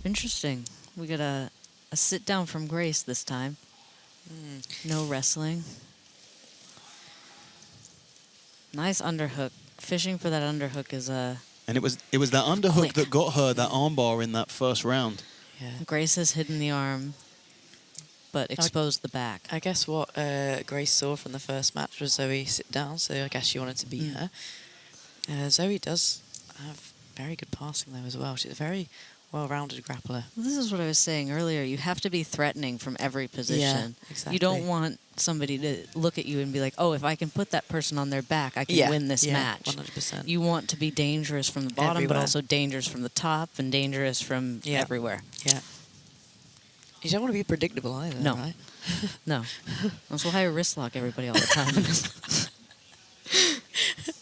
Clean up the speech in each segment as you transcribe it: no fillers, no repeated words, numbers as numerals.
Interesting. We got a sit down from Grace this time. No wrestling. Nice underhook. Fishing for that underhook is a... And it was that underhook quick. that got her that armbar in that first round. Yeah. Grace has hidden the arm, but exposed the back. I guess what Grace saw from the first match was Zoe sit down, so I guess she wanted to beat her. Zoe does have very good passing, though, as well. She's a very well-rounded grappler. This is what I was saying earlier. You have to be threatening from every position. Yeah, exactly. You don't want somebody to look at you and be like, oh, if I can put that person on their back, I can win this match. 100%. You want to be dangerous from the bottom, Everywhere. but also dangerous from the top and dangerous from everywhere. Yeah. You don't want to be predictable either, No. right? No. That's why I wrist lock everybody all the time.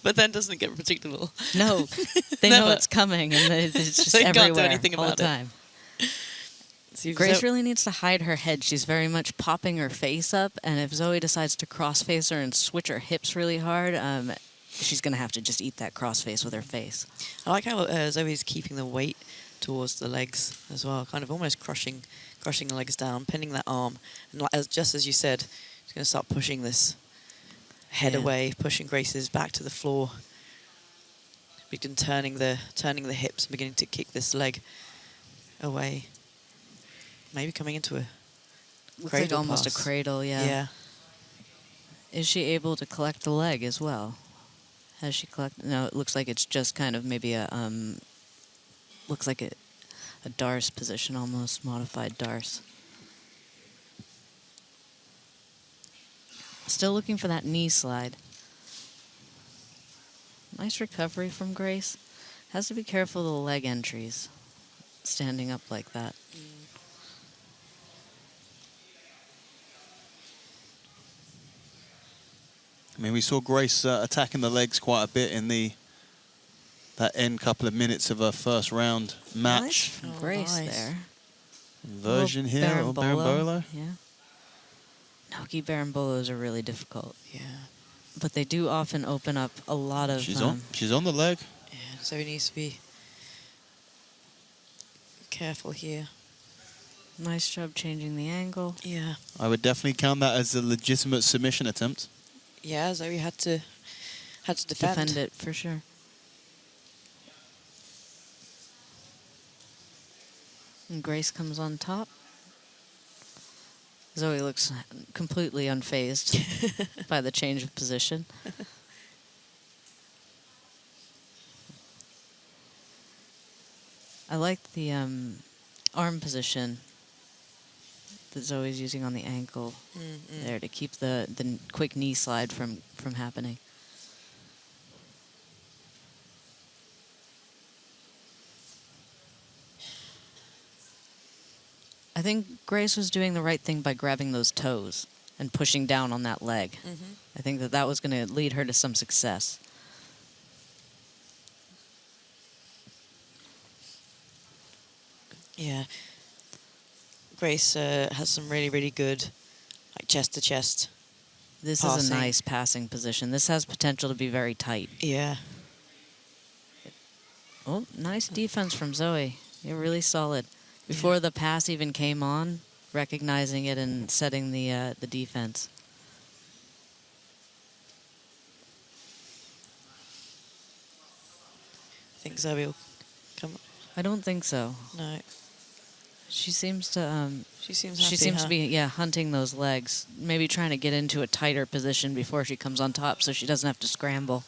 But then doesn't get predictable. No. They know Never. it's coming, and it's just They can't do everywhere anything all about the it. time. So Grace really needs to hide her head. She's very much popping her face up, and if Zoe decides to cross-face her and switch her hips really hard, she's going to have to just eat that cross-face with her face. I like how Zoe's keeping the weight towards the legs as well, kind of almost crushing the legs down, pinning that arm. And just as you said, she's going to start pushing this head away, pushing Grace's back to the floor. Begin turning the hips and beginning to kick this leg away. Maybe coming into a Looks cradle like almost pass. a cradle, yeah. Is she able to collect the leg as well? Has she collected? No, it looks like it's just kind of maybe a, looks like a Darce position, almost modified Darce. Still looking for that knee slide. Nice recovery from Grace. Has to be careful of the leg entries, standing up like that. I mean, we saw Grace attacking the legs quite a bit in that end couple of minutes of her first round match. Nice from Grace there. Version here, little Berimbolo. Yeah. Noki Barambolos are really difficult. Yeah. But they do often open up a lot of... She's on the leg. Yeah, Zoe needs to be careful here. Nice job changing the angle. Yeah. I would definitely count that as a legitimate submission attempt. Yeah, Zoe had to defend. Defend it, for sure. And Grace comes on top. Zoe looks completely unfazed by the change of position. I like the arm position that Zoe's using on the ankle there to keep the quick knee slide from happening. I think Grace was doing the right thing by grabbing those toes and pushing down on that leg. I think that was going to lead her to some success. Yeah. Grace has some really, really good, like, chest-to-chest This passing. is a nice passing position. This has potential to be very tight. Yeah. Oh, nice defense from Zoe. You're really solid. Before the pass even came on, recognizing it and setting the defense. I think Zoe will come. I don't think so. No. She seems to She seems happy, she seems huh? to be hunting those legs, maybe trying to get into a tighter position before she comes on top so she doesn't have to scramble.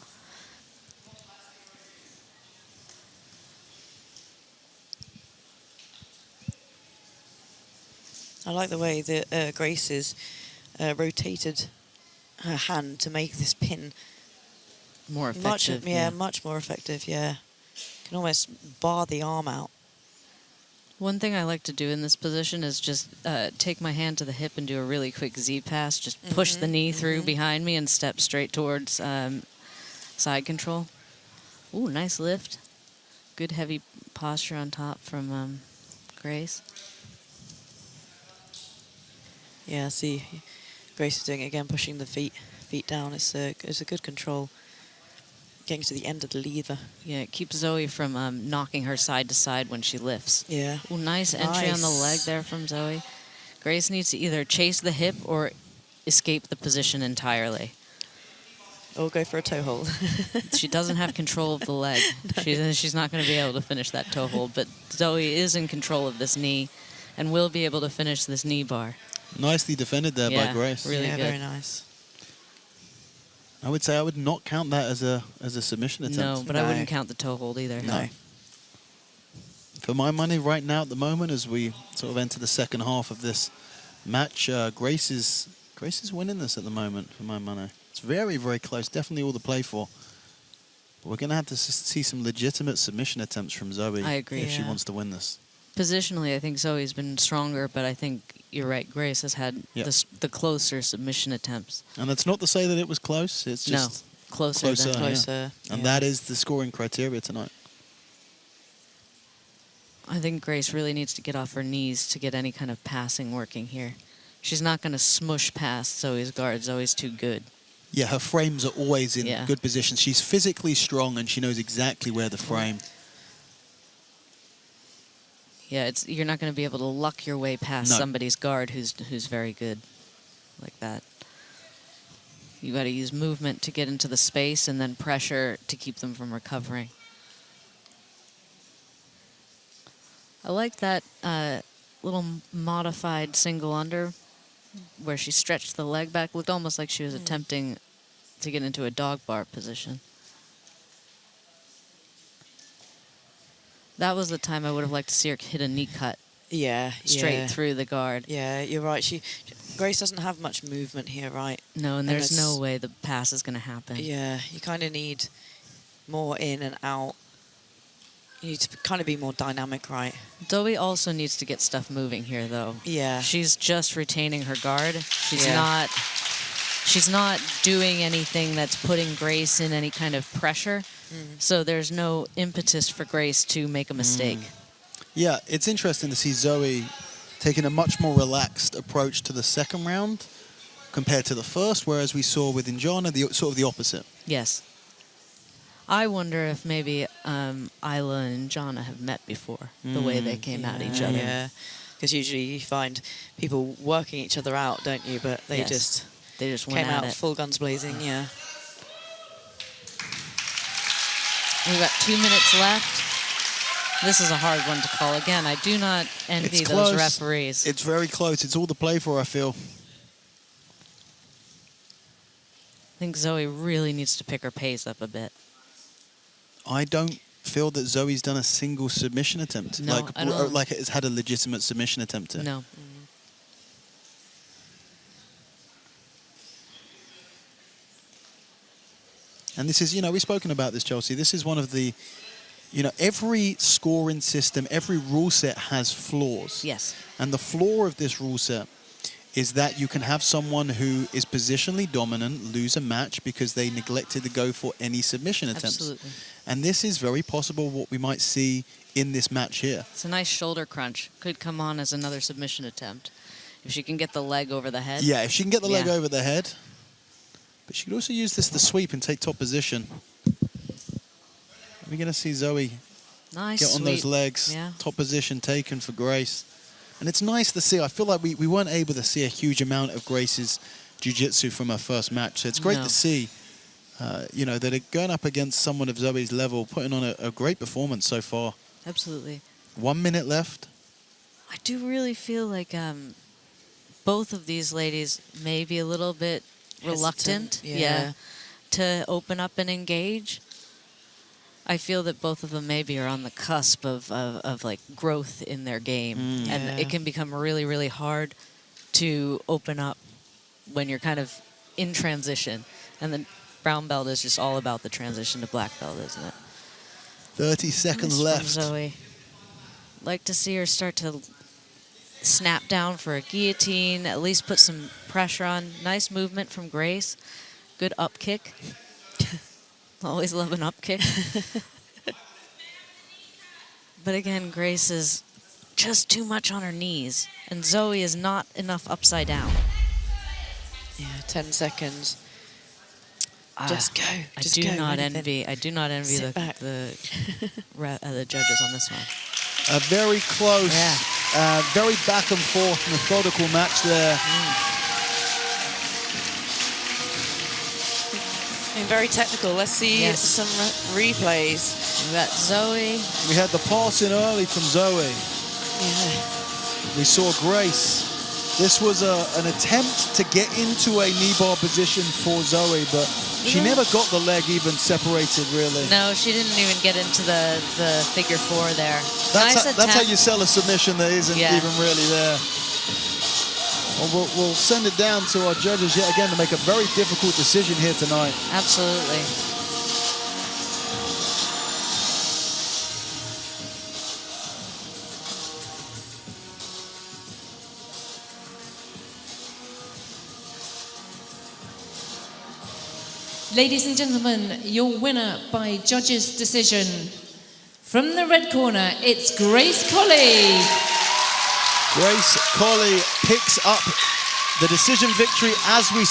I like the way that Grace has rotated her hand to make this pin More effective. much more effective. Yeah, can almost bar the arm out. One thing I like to do in this position is just take my hand to the hip and do a really quick Z pass. Just push the knee through behind me and step straight towards side control. Ooh, nice lift. Good heavy posture on top from Grace. Yeah, see, Grace is doing it again, pushing the feet down. It's a good control. getting to the end of the lever. Yeah, it keeps Zoe from knocking her side to side when she lifts. Yeah. Ooh, nice entry on the leg Nice. there from Zoe. Grace needs to either chase the hip or escape the position entirely. Or go for a toe hold. She doesn't have control of the leg. She's not going to be able to finish that toe hold, but Zoe is in control of this knee and will be able to finish this knee bar. Nicely defended there by Yeah, Grace. really yeah, good. very nice. I would say I would not count that as a submission attempt. No, but I wouldn't count the toe hold either. No. For my money, right now at the moment, as we sort of enter the second half of this match, Grace is winning this at the moment. For my money, it's very, very close. Definitely all to play for. But we're going to have to see some legitimate submission attempts from Zoe. I agree. If she Yeah. wants to win this. Positionally, I think Zoe's been stronger, but I think you're right. Grace has had Yep. the closer submission attempts. And that's not to say that it was close. It's just No, closer. closer. Than Yeah. Closer. And yeah. that is the scoring criteria tonight. I think Grace really needs to get off her knees to get any kind of passing working here. She's not going to smush past Zoe's guard. Zoe's too good. Yeah, her frames are always in Yeah. good position. She's physically strong and she knows exactly where the frame. Yeah, you're not going to be able to luck your way past No. somebody's guard who's very good like that. You got to use movement to get into the space and then pressure to keep them from recovering. I like that little modified single under where she stretched the leg back. Looked almost like she was attempting to get into a dog bar position. That was the time I would have liked to see her hit a knee cut Yeah. straight yeah. through the guard. Yeah, you're right. Grace doesn't have much movement here, right? No, and And there's no it's- way the pass is going to happen. Yeah, you kind of need more in and out. You need to kind of be more dynamic, right? Zoe also needs to get stuff moving here, though. Yeah. She's just retaining her guard. She's Yeah. not doing anything that's putting Grace in any kind of pressure. So there's no impetus for Grace to make a mistake. Yeah, it's interesting to see Zoe taking a much more relaxed approach to the second round compared to the first, whereas we saw with Njana sort of the opposite. Yes. I wonder if maybe Isla and Jana have met before, the way they came at each other. Yeah, because usually you find people working each other out, don't you? But they Yes. just They just went came at out it. full guns blazing, yeah. We've got 2 minutes left. This is a hard one to call. Again, I do not envy It's those close. referees. It's very close. It's all to play for, I feel. I think Zoe really needs to pick her pace up a bit. I don't feel that Zoe's done a single submission attempt. No, I don't. Like it has had a legitimate submission attempt. No. And this is, we've spoken about this, Chelsea. This is one of the, every scoring system, every rule set has flaws. Yes. And the flaw of this rule set is that you can have someone who is positionally dominant lose a match because they neglected to go for any submission attempts. Absolutely. And this is very possible what we might see in this match here. It's a nice shoulder crunch. Could come on as another submission attempt. If she can get the leg over the head. Yeah, if she can get the leg Yeah. over the head. But she could also use this to sweep and take top position. We're going to see Zoe Nice get on those sweep. legs. Yeah. Top position taken for Grace. And it's nice to see. I feel like we weren't able to see a huge amount of Grace's jiu-jitsu from her first match. So it's great No. to see, that it going up against someone of Zoe's level, putting on a great performance so far. Absolutely. 1 minute left. I do really feel like both of these ladies may be a little bit reluctant. Hesitant, yeah. To open up and engage. I feel that both of them maybe are on the cusp of like growth in their game. And Yeah. it can become really, really hard to open up when you're kind of in transition. And the brown belt is just all about the transition to black belt, isn't it? 30 seconds Nice left. from Zoe. Like to see her start to snap down for a guillotine, at least put some pressure on. Nice movement from Grace. Good up kick. Always love an up kick. But again, Grace is just too much on her knees, and Zoe is not enough upside down. Yeah, 10 seconds. Just go. I Just do go. not anything. envy. I do not envy Sit back. the judges on this one. A very close, Yeah. very back and forth, methodical match there. Very technical. Let's see some replays. We got Zoe. We had the pass in early from Zoe. Yeah. We saw Grace. This was an attempt to get into a knee bar position for Zoe, but she never got the leg even separated, really. No, she didn't even get into the figure 4 there. That's how you sell a submission that isn't even really there. Well, we'll send it down to our judges yet again to make a very difficult decision here tonight. Absolutely. Ladies and gentlemen, your winner by judges' decision. From the red corner, it's Grace Colley. Grace Colley picks up the decision victory as we